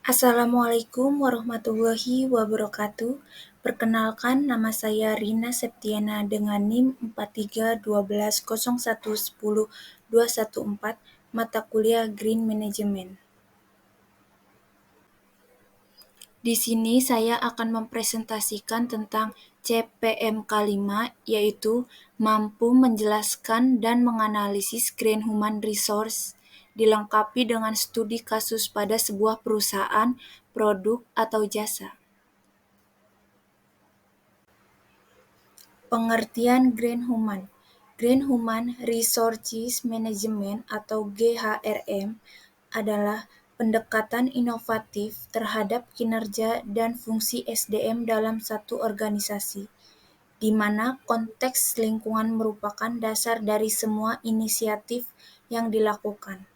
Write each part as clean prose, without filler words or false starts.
Assalamualaikum warahmatullahi wabarakatuh. Perkenalkan, nama saya Rina Septiana dengan NIM 43120110 mata kuliah Green Management. Di sini saya akan mempresentasikan tentang CPMK 5, yaitu mampu menjelaskan dan menganalisis Green Human Resource, dilengkapi dengan studi kasus pada sebuah perusahaan, produk, atau jasa. Pengertian Green Human. Green Human Resources Management atau GHRM adalah pendekatan inovatif terhadap kinerja dan fungsi SDM dalam satu organisasi, di mana konteks lingkungan merupakan dasar dari semua inisiatif yang dilakukan.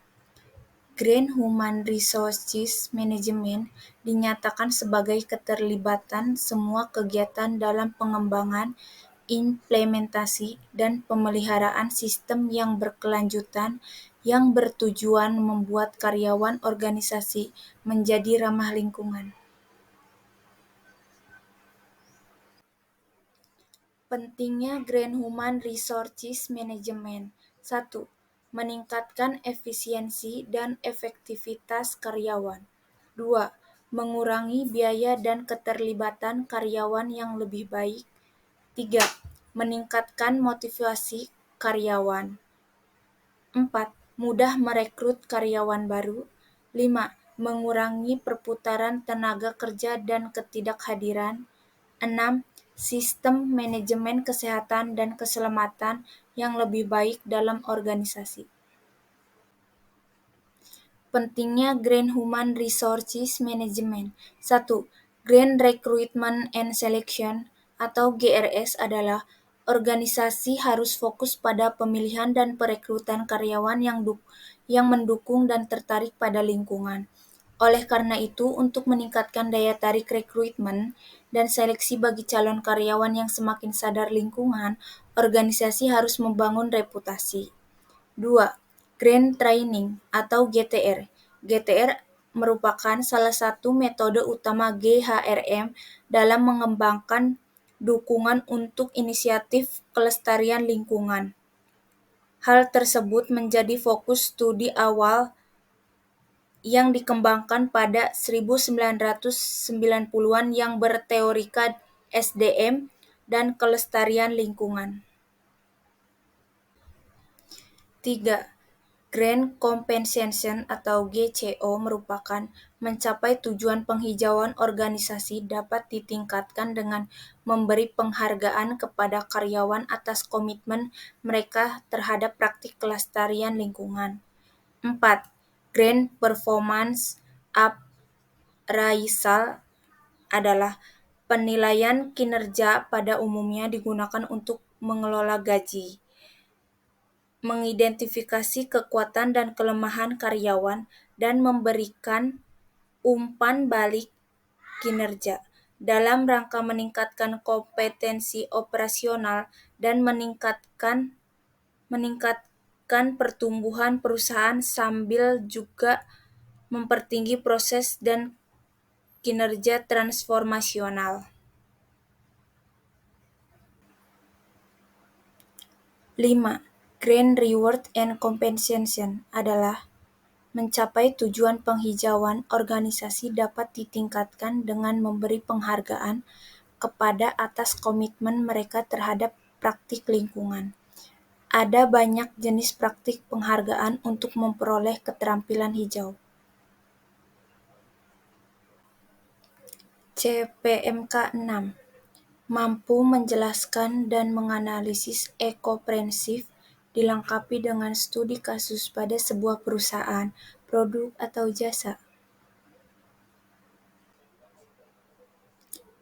Green Human Resources Management dinyatakan sebagai keterlibatan semua kegiatan dalam pengembangan, implementasi, dan pemeliharaan sistem yang berkelanjutan yang bertujuan membuat karyawan organisasi menjadi ramah lingkungan. Pentingnya Green Human Resources Management. 1. Meningkatkan efisiensi dan efektivitas karyawan. 2. Mengurangi biaya dan keterlibatan karyawan yang lebih baik. 3. Meningkatkan motivasi karyawan. 4. Mudah merekrut karyawan baru. 5. Mengurangi perputaran tenaga kerja dan ketidakhadiran. 6. Sistem manajemen kesehatan dan keselamatan yang lebih baik dalam organisasi. Pentingnya Green Human Resources Management. 1. Green Recruitment and Selection atau GRS adalah organisasi harus fokus pada pemilihan dan perekrutan karyawan yang mendukung dan tertarik pada lingkungan. Oleh karena itu, untuk meningkatkan daya tarik rekrutmen dan seleksi bagi calon karyawan yang semakin sadar lingkungan, organisasi harus membangun reputasi. 2. Green Training atau GTR. GTR merupakan salah satu metode utama GHRM dalam mengembangkan dukungan untuk inisiatif kelestarian lingkungan. Hal tersebut menjadi fokus studi awal yang dikembangkan pada 1990-an yang berteorika SDM dan kelestarian lingkungan. 3. Green Compensation atau GCO merupakan mencapai tujuan penghijauan organisasi dapat ditingkatkan dengan memberi penghargaan kepada karyawan atas komitmen mereka terhadap praktik kelestarian lingkungan. 4. Green Performance Appraisal adalah penilaian kinerja pada umumnya digunakan untuk mengelola gaji, mengidentifikasi kekuatan dan kelemahan karyawan, dan memberikan umpan balik kinerja dalam rangka meningkatkan kompetensi operasional dan meningkatkan pertumbuhan perusahaan sambil juga mempertinggi proses dan kinerja transformasional. 5. Green Reward and Compensation adalah mencapai tujuan penghijauan organisasi dapat ditingkatkan dengan memberi penghargaan kepada atas komitmen mereka terhadap praktik lingkungan. Ada banyak jenis praktik penghargaan untuk memperoleh keterampilan hijau. CPMK 6. Mampu menjelaskan dan menganalisis ekoprensif dilengkapi dengan studi kasus pada sebuah perusahaan, produk, atau jasa.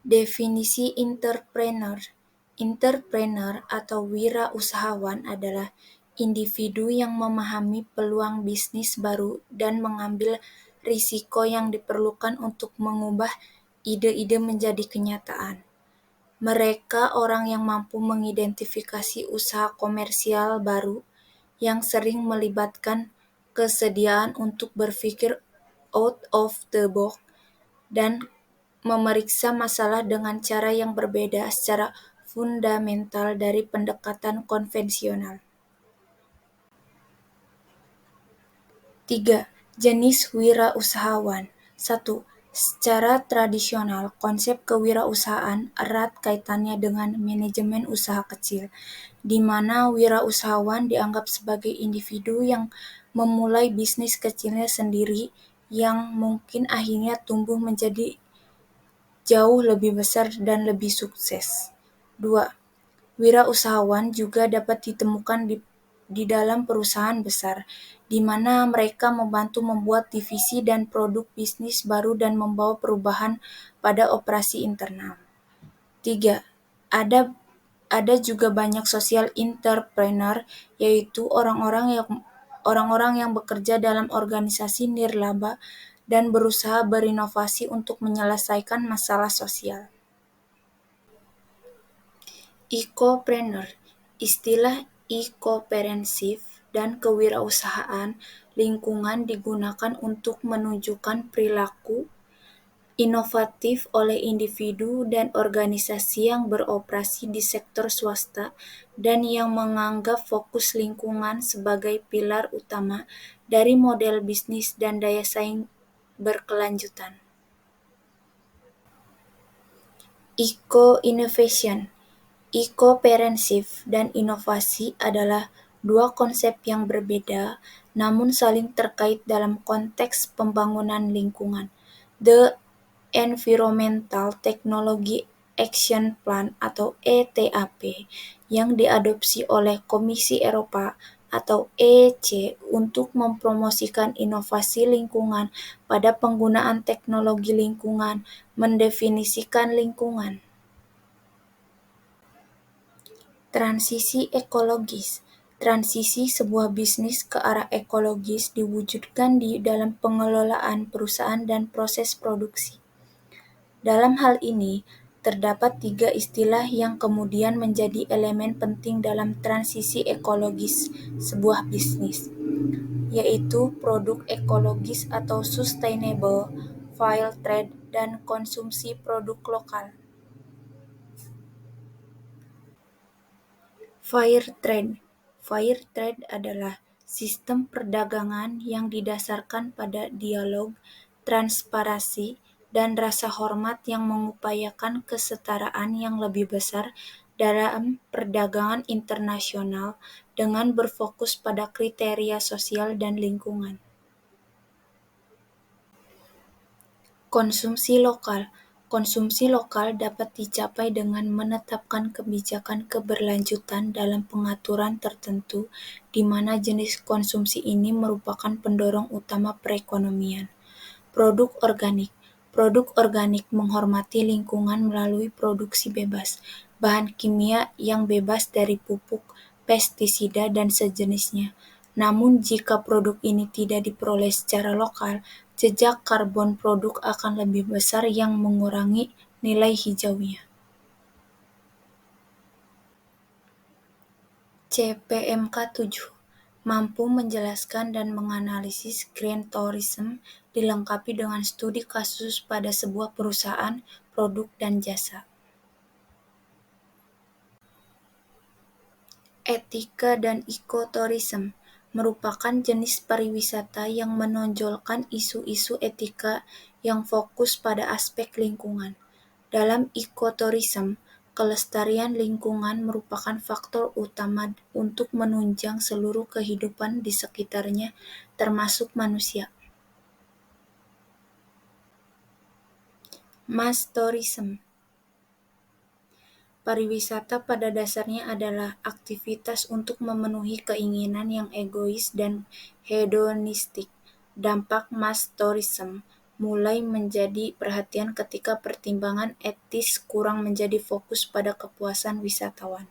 Definisi entrepreneur. Entrepreneur atau wirausahawan adalah individu yang memahami peluang bisnis baru dan mengambil risiko yang diperlukan untuk mengubah ide-ide menjadi kenyataan. Mereka orang yang mampu mengidentifikasi usaha komersial baru yang sering melibatkan kesediaan untuk berpikir out of the box dan memeriksa masalah dengan cara yang berbeda secara fundamental dari pendekatan konvensional. 3. Jenis wirausahawan. 1. Secara tradisional, konsep kewirausahaan erat kaitannya dengan manajemen usaha kecil, di mana wirausahawan dianggap sebagai individu yang memulai bisnis kecilnya sendiri yang mungkin akhirnya tumbuh menjadi jauh lebih besar dan lebih sukses. 2. Wirausahawan juga dapat ditemukan di dalam perusahaan besar, di mana mereka membantu membuat divisi dan produk bisnis baru dan membawa perubahan pada operasi internal. 3. Ada ada juga banyak social entrepreneur, yaitu orang-orang yang bekerja dalam organisasi nirlaba dan berusaha berinovasi untuk menyelesaikan masalah sosial. Ecopreneur. Istilah eco-perensif dan kewirausahaan lingkungan digunakan untuk menunjukkan perilaku inovatif oleh individu dan organisasi yang beroperasi di sektor swasta dan yang menganggap fokus lingkungan sebagai pilar utama dari model bisnis dan daya saing berkelanjutan. Eco-innovation. Eco-perensif dan inovasi adalah dua konsep yang berbeda namun saling terkait dalam konteks pembangunan lingkungan. The Environmental Technology Action Plan atau ETAP yang diadopsi oleh Komisi Eropa atau EC untuk mempromosikan inovasi lingkungan pada penggunaan teknologi lingkungan mendefinisikan lingkungan. Transisi ekologis. Transisi sebuah bisnis ke arah ekologis diwujudkan di dalam pengelolaan perusahaan dan proses produksi. Dalam hal ini, terdapat 3 istilah yang kemudian menjadi elemen penting dalam transisi ekologis sebuah bisnis, yaitu produk ekologis atau sustainable, fair trade, dan konsumsi produk lokal. Fair trade. Fair trade adalah sistem perdagangan yang didasarkan pada dialog, transparansi, dan rasa hormat yang mengupayakan kesetaraan yang lebih besar dalam perdagangan internasional dengan berfokus pada kriteria sosial dan lingkungan. Konsumsi lokal. Konsumsi lokal dapat dicapai dengan menetapkan kebijakan keberlanjutan dalam pengaturan tertentu di mana jenis konsumsi ini merupakan pendorong utama perekonomian. Produk organik. Produk organik menghormati lingkungan melalui produksi bebas, bahan kimia yang bebas dari pupuk, pestisida, dan sejenisnya. Namun jika produk ini tidak diperoleh secara lokal, jejak karbon produk akan lebih besar yang mengurangi nilai hijaunya. CPMK 7 mampu menjelaskan dan menganalisis green tourism dilengkapi dengan studi kasus pada sebuah perusahaan, produk, dan jasa. Etika dan ekotourism merupakan jenis pariwisata yang menonjolkan isu-isu etika yang fokus pada aspek lingkungan. Dalam ekotourism, kelestarian lingkungan merupakan faktor utama untuk menunjang seluruh kehidupan di sekitarnya, termasuk manusia. Mass tourism. Pariwisata pada dasarnya adalah aktivitas untuk memenuhi keinginan yang egois dan hedonistik. Dampak mass tourism mulai menjadi perhatian ketika pertimbangan etis kurang menjadi fokus pada kepuasan wisatawan.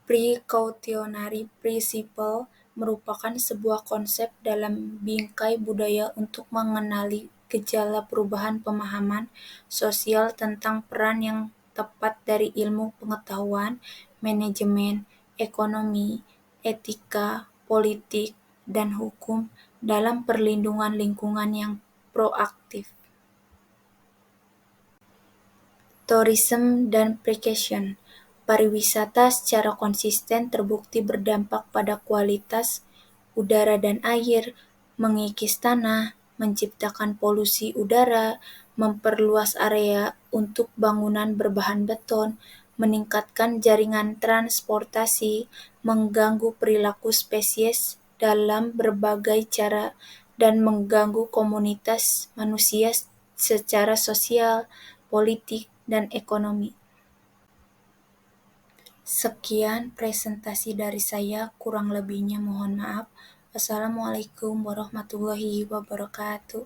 Precautionary principle merupakan sebuah konsep dalam bingkai budaya untuk mengenali gejala perubahan pemahaman sosial tentang peran yang tepat dari ilmu pengetahuan, manajemen, ekonomi, etika, politik, dan hukum dalam perlindungan lingkungan yang proaktif. Tourism dan vacation. Pariwisata secara konsisten terbukti berdampak pada kualitas udara dan air, mengikis tanah, menciptakan polusi udara, memperluas area untuk bangunan berbahan beton, meningkatkan jaringan transportasi, mengganggu perilaku spesies dalam berbagai cara, dan mengganggu komunitas manusia secara sosial, politik, dan ekonomi. Sekian presentasi dari saya, kurang lebihnya mohon maaf. Wassalamualaikum warahmatullahi wabarakatuh.